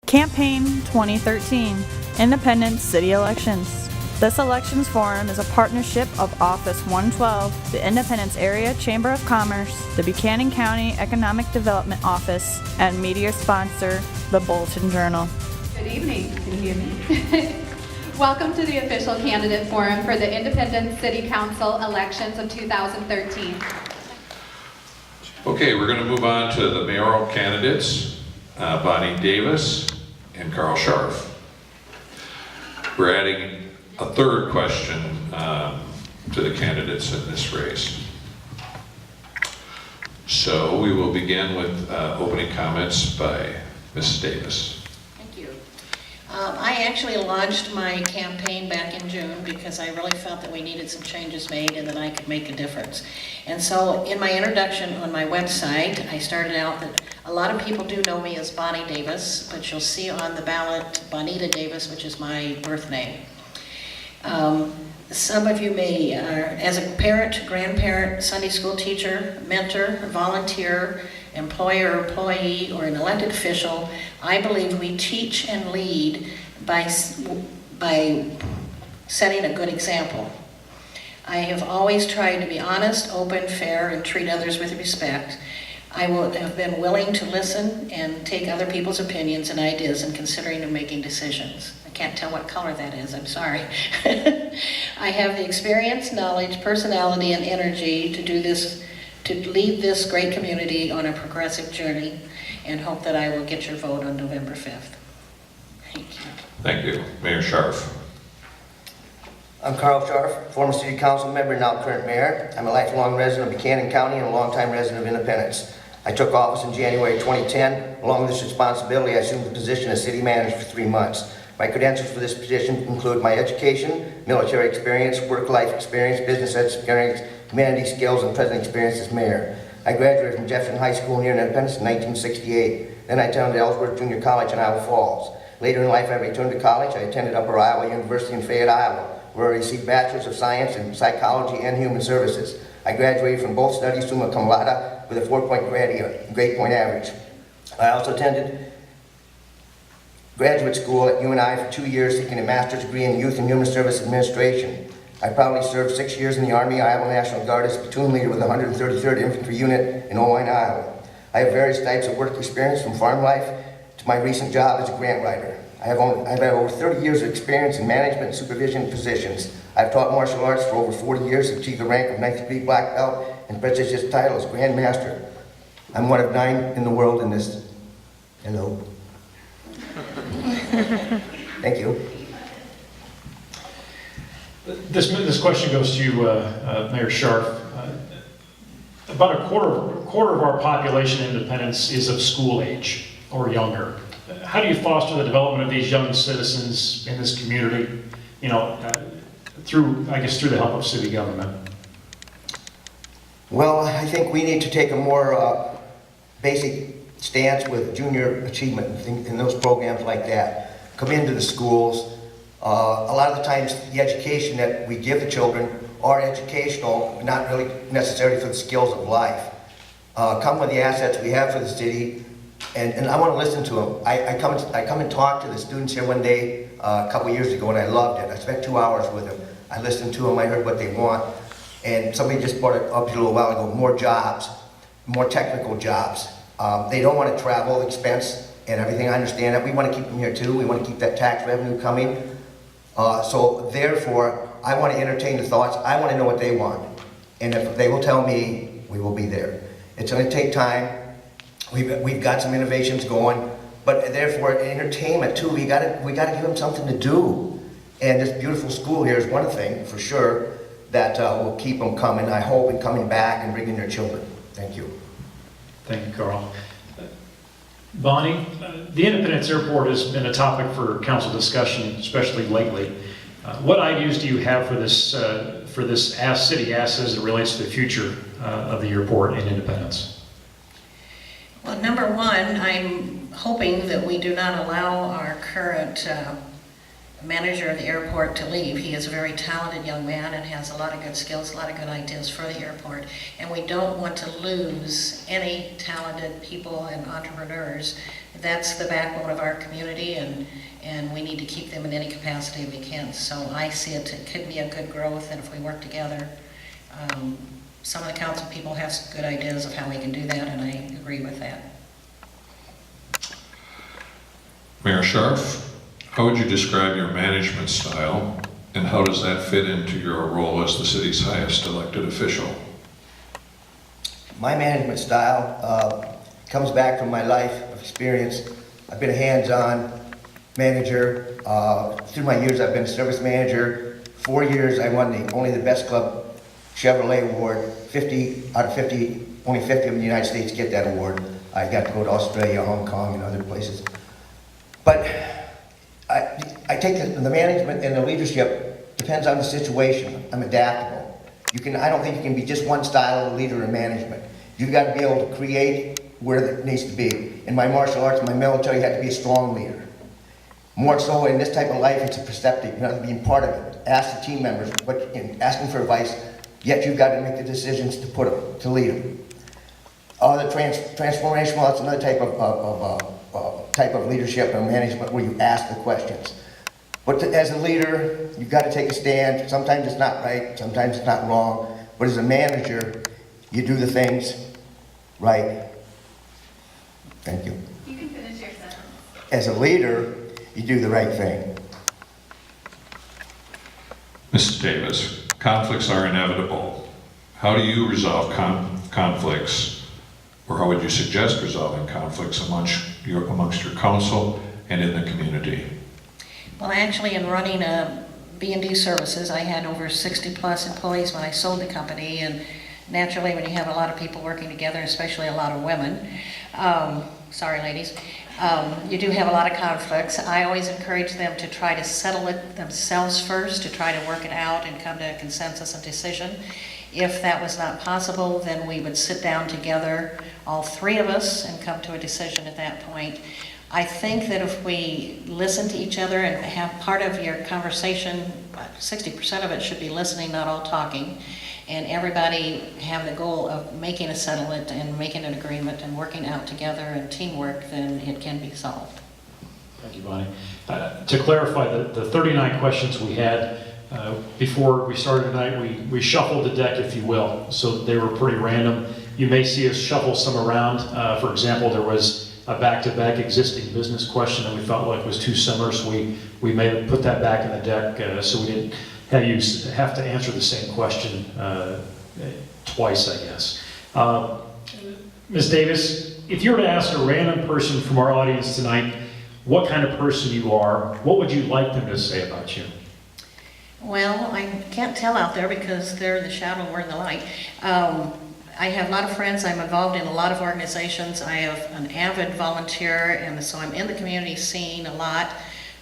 Campaign 2013 Independence City Elections. This elections forum is a partnership of Office 112, the Independence Area Chamber of Commerce, the Buchanan County Economic Development Office, and media sponsor, the Bulletin Journal. Good evening. Can you hear me? Welcome to the official candidate forum for the Independence City Council elections of 2013. Okay, we're going to move on to the mayoral candidates, Bonnie Davis and Carl Scharf. We're adding a third question to the candidates in this race. So we will begin with opening comments by Ms. Davis. Thank you. I actually launched my campaign back in June because I really felt that we needed some changes made and that I could make a difference. And so in my introduction on my website, I started out that a lot of people do know me as Bonnie Davis, but you'll see on the ballot Bonita Davis, which is my birth name. Some of you may, as a parent, grandparent, Sunday school teacher, mentor, volunteer, employer, employee, or an elected official, I believe we teach and lead by setting a good example. I have always tried to be honest, open, fair, and treat others with respect. I have been willing to listen and take other people's opinions and ideas in considering and making decisions. I can't tell what color that is, I'm sorry. I have the experience, knowledge, personality, and energy to do this, to lead this great community on a progressive journey, and hope that I will get your vote on November 5th. Thank you. Thank you. Mayor Scharf. I'm Carl Scharf, former city council member, now current mayor. I'm a lifelong resident of Buchanan County and a longtime resident of Independence. I took office in January 2010. Along with this responsibility, I assumed the position as city manager for 3 months. My credentials for this position include my education, military experience, work-life experience, business experience, community skills, and present experience as mayor. I graduated from Jefferson High School near Independence in 1968. Then I attended Ellsworth Junior College in Iowa Falls. Later in life, I returned to college. I attended Upper Iowa University in Fayette, Iowa, where I received Bachelor's of Science in Psychology and Human Services. I graduated from both studies summa cum laude with a 4-point grade point average. I also attended graduate school at UNI for 2 years, seeking a master's degree in Youth and Human Service Administration. I proudly served 6 years in the Army Iowa National Guard as platoon leader with the 133rd Infantry Unit in Owine, Iowa. I have various types of work experience, from farm life to my recent job as a grant writer. I've had over 30 years of experience in management and supervision positions. I've taught martial arts for over 40 years, achieved the rank of 9th degree black belt, and prestigious title as Grand Master. I'm one of 9 in the world in this. Hello. Thank you. This question goes to you, Mayor Scharf. About a quarter of our population in Independence is of school age or younger. How do you foster the development of these young citizens in this community? You know, through the help of city government. Well, I think we need to take a more basic stance with junior achievement and those programs like that. Come into the schools. A lot of the times the education that we give the children are educational, but not really necessarily for the skills of life. Come with the assets we have for the city, and I want to listen to them. I come and talk to the students here one day a couple years ago, and I loved it. I spent 2 hours with them. I listened to them, I heard what they want, and somebody just brought it up a little while ago, more jobs, more technical jobs. They don't want to travel, expense, and everything. I understand that. We want to keep them here too. We want to keep that tax revenue coming. So therefore, I want to entertain the thoughts. I want to know what they want. And if they will tell me, we will be there. It's going to take time. We've got some innovations going, but therefore entertainment too. We got to give them something to do. And this beautiful school here is one thing for sure that will keep them coming, I hope, and coming back and bringing their children. Thank you. Thank you, Carl. Bonnie, the Independence Airport has been a topic for council discussion, especially lately. What ideas do you have for this city asset as it relates to the future of the airport in Independence? Well, number one, I'm hoping that we do not allow our current manager of the airport to leave. He is a very talented young man and has a lot of good skills, a lot of good ideas for the airport. And we don't want to lose any talented people and entrepreneurs That's the backbone of our community, and we need to keep them in any capacity we can. So I see it could be a good growth, and if we work together, some of the council people have some good ideas of how we can do that, and I agree with that. Mayor Scharf, how would you describe your management style, and how does that fit into your role as the city's highest elected official? My management style comes back from my life of experience. I've been a hands-on manager. Through my years, I've been a service manager. 4 years, I won only the Best Club Chevrolet Award. 50 out of 50, only 50 in the United States get that award. I got to go to Australia, Hong Kong, and other places. But I take the management and the leadership, depends on the situation. I'm adaptable. I don't think you can be just one style of leader or management. You've got to be able to create where it needs to be. In my martial arts, my military, you have to be a strong leader. More so in this type of life, it's a perceptive, you know, being part of it. Ask the team members, asking for advice, yet you've got to make the decisions to lead them. The transformational, that's another type of leadership and management where you ask the questions. But as a leader, you've got to take a stand. Sometimes it's not right, sometimes it's not wrong. But as a manager, you do the things right. Thank you. You can finish your sentence. As a leader, you do the right thing. Mrs. Davis, conflicts are inevitable. How do you resolve conflicts, or how would you suggest resolving conflicts amongst your council and in the community? Well, actually, in running B&D services, I had over 60 plus employees when I sold the company, and naturally, when you have a lot of people working together, especially a lot of women, sorry ladies, you do have a lot of conflicts. I always encourage them to try to settle it themselves first, to try to work it out and come to a consensus and decision. If that was not possible, then we would sit down together, all three of us, and come to a decision at that point. I think that if we listen to each other and have part of your conversation, 60% of it should be listening, not all talking, and everybody have the goal of making a settlement and making an agreement and working out together and teamwork, then it can be solved. Thank you, Bonnie. To clarify, the 39 questions we had before we started tonight, we shuffled the deck, if you will, so they were pretty random. You may see us shuffle some around. For example, there was a back-to-back existing business question that we felt like was too similar, so we may have put that back in the deck so we didn't have to answer the same question twice, I guess. Ms. Davis, if you were to ask a random person from our audience tonight what kind of person you are, what would you like them to say about you? Well, I can't tell out there because they're in the shadow, we're in the light. I have a lot of friends. I'm involved in a lot of organizations. I have an avid volunteer, and so I'm in the community scene a lot.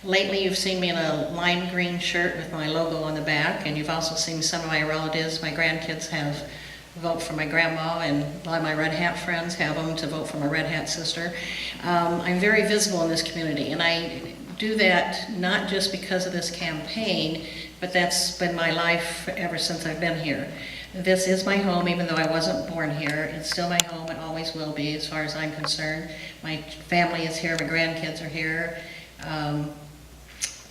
Lately, you've seen me in a lime green shirt with my logo on the back, and you've also seen some of my relatives. My grandkids have vote for my grandma, and a lot of my Red Hat friends have them to vote for my Red Hat sister. I'm very visible in this community, and I do that not just because of this campaign, but that's been my life ever since I've been here. This is my home, even though I wasn't born here. It's still my home. It always will be, as far as I'm concerned. My family is here. My grandkids are here.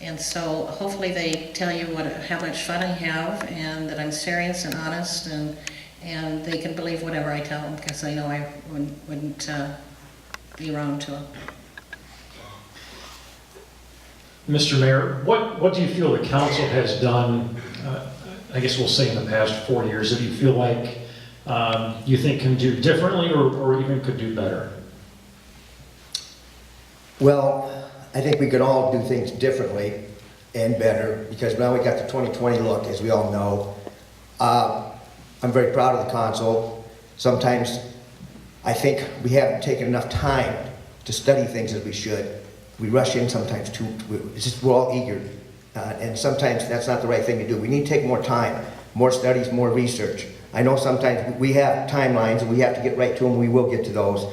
And so hopefully they tell you how much fun I have, and that I'm serious and honest, and they can believe whatever I tell them, because they know I wouldn't be wrong to them. Mr. Mayor, what do you feel the council has done, I guess we'll say in the past 4 years, that you feel like you think can do differently or even could do better? Well, I think we could all do things differently and better, because now we got the 2020 look, as we all know. I'm very proud of the council. Sometimes I think we haven't taken enough time to study things as we should. We rush in sometimes too, we're all eager. And sometimes that's not the right thing to do. We need to take more time, more studies, more research. I know sometimes we have timelines and we have to get right to them, we will get to those.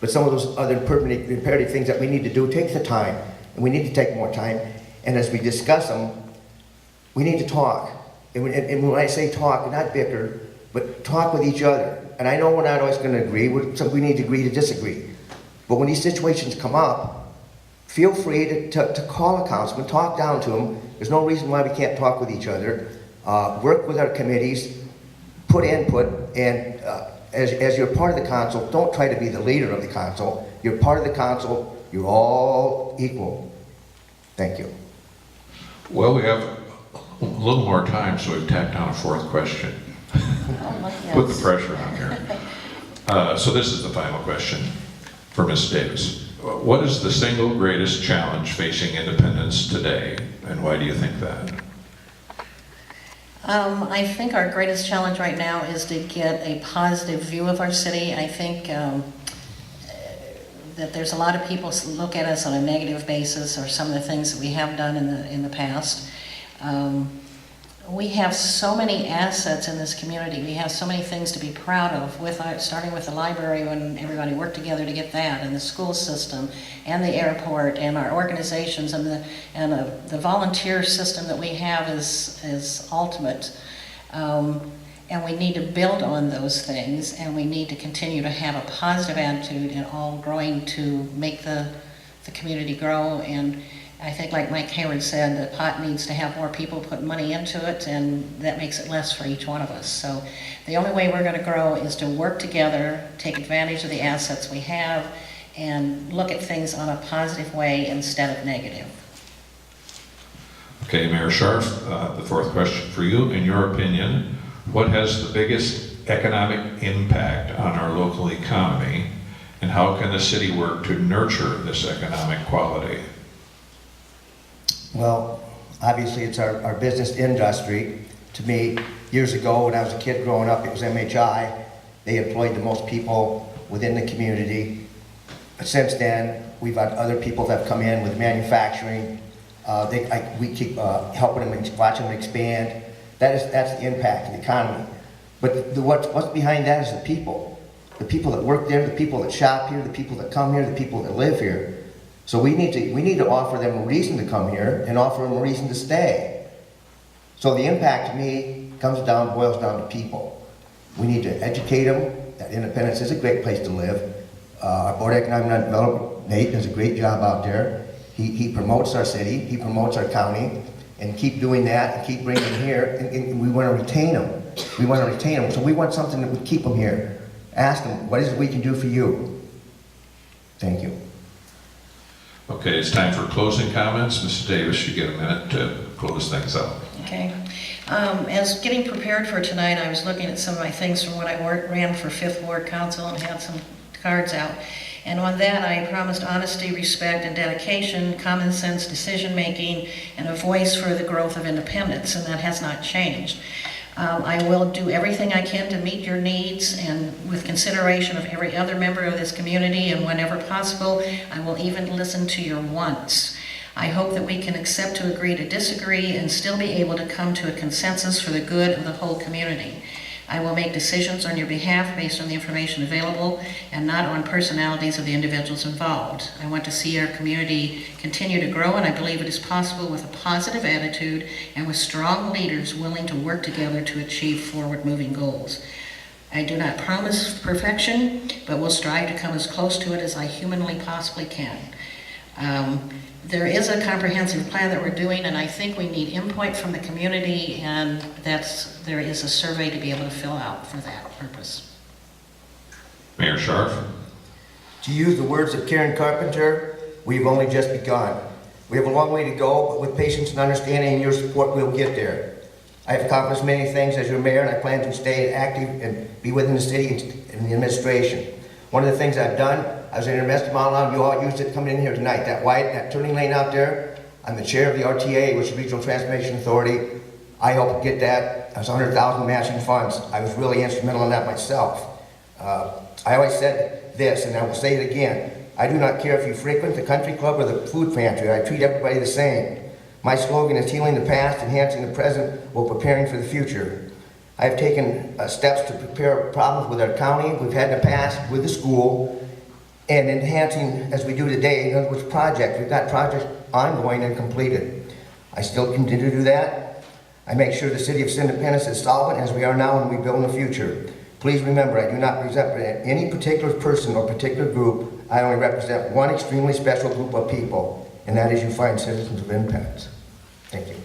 But some of those other imperative things that we need to do take the time, and we need to take more time. And as we discuss them, we need to talk. And when I say talk, not bicker, but talk with each other. And I know we're not always going to agree, we need to agree to disagree. But when these situations come up, feel free to call a councilman, talk down to him. There's no reason why we can't talk with each other. Work with our committees, put input, and as you're part of the council, don't try to be the leader of the council. You're part of the council. You're all equal. Thank you. Well, we have a little more time, so we've tacked on a fourth question. Put the pressure on here. So this is the final question for Ms. Davis. What is the single greatest challenge facing independence today, and why do you think that? I think our greatest challenge right now is to get a positive view of our city. I think that there's a lot of people who look at us on a negative basis, or some of the things that we have done in the past. We have so many assets in this community. We have so many things to be proud of, starting with the library, when everybody worked together to get that, and the school system, and the airport, and our organizations, and the volunteer system that we have is ultimate. And we need to build on those things, and we need to continue to have a positive attitude and all growing to make the community grow. And I think, like Mike Hayward said, the pot needs to have more people put money into it, and that makes it less for each one of us. So the only way we're going to grow is to work together, take advantage of the assets we have, and look at things on a positive way instead of negative. Okay, Mayor Scharf, the fourth question for you. In your opinion, what has the biggest economic impact on our local economy, and how can the city work to nurture this economic quality? Well, obviously it's our business industry. To me, years ago when I was a kid growing up, it was MHI. They employed the most people within the community. But since then, we've had other people that have come in with manufacturing. We keep helping them, watching them expand. That's the impact of the economy. But what's behind that is the people. The people that work there, the people that shop here, the people that come here, the people that live here. So we need to offer them a reason to come here and offer them a reason to stay. So the impact to me boils down to people. We need to educate them that Independence is a great place to live. Our Board of Economic Development, Nate, does a great job out there. He promotes our city, he promotes our county, and keep doing that and keep bringing them here. And we want to retain them. We want to retain them. So we want something that would keep them here. Ask them, what is it we can do for you? Thank you. Okay, it's time for closing comments. Mrs. Davis, you get a minute to close things out. Okay. As getting prepared for tonight, I was looking at some of my things from when I ran for 5th Ward Council and had some cards out. And on that, I promised honesty, respect, and dedication, common sense decision-making, and a voice for the growth of independence, and that has not changed. I will do everything I can to meet your needs, and with consideration of every other member of this community, and whenever possible, I will even listen to your wants. I hope that we can accept to agree to disagree and still be able to come to a consensus for the good of the whole community. I will make decisions on your behalf based on the information available and not on personalities of the individuals involved. I want to see our community continue to grow, and I believe it is possible with a positive attitude and with strong leaders willing to work together to achieve forward-moving goals. I do not promise perfection, but will strive to come as close to it as I humanly possibly can. There is a comprehensive plan that we're doing, and I think we need input from the community, and there is a survey to be able to fill out for that purpose. Mayor Scharf. To use the words of Karen Carpenter, we've only just begun. We have a long way to go, but with patience and understanding and your support, we'll get there. I have accomplished many things as your mayor, and I plan to stay active and be within the city and the administration. One of the things I've done, I was in Investor Mile, you all used it coming in here tonight, that turning lane out there. I'm the chair of the RTA, which is Regional Transportation Authority. I helped get that. That was 100,000 matching funds. I was really instrumental in that myself. I always said this, and I will say it again. I do not care if you frequent the country club or the food pantry. I treat everybody the same. My slogan is healing the past, enhancing the present, while preparing for the future. I have taken steps to prepare problems with our county, we've had in the past with the school, and enhancing, as we do today, in other words, projects. We've got projects ongoing and completed. I still continue to do that. I make sure the city of Independence is solvent as we are now and we build in the future. Please remember, I do not represent any particular person or particular group. I only represent one extremely special group of people, and that is you fine citizens of Independence. Thank you.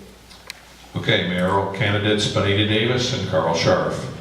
Okay, mayoral candidates Bonita Davis and Carl Scharf.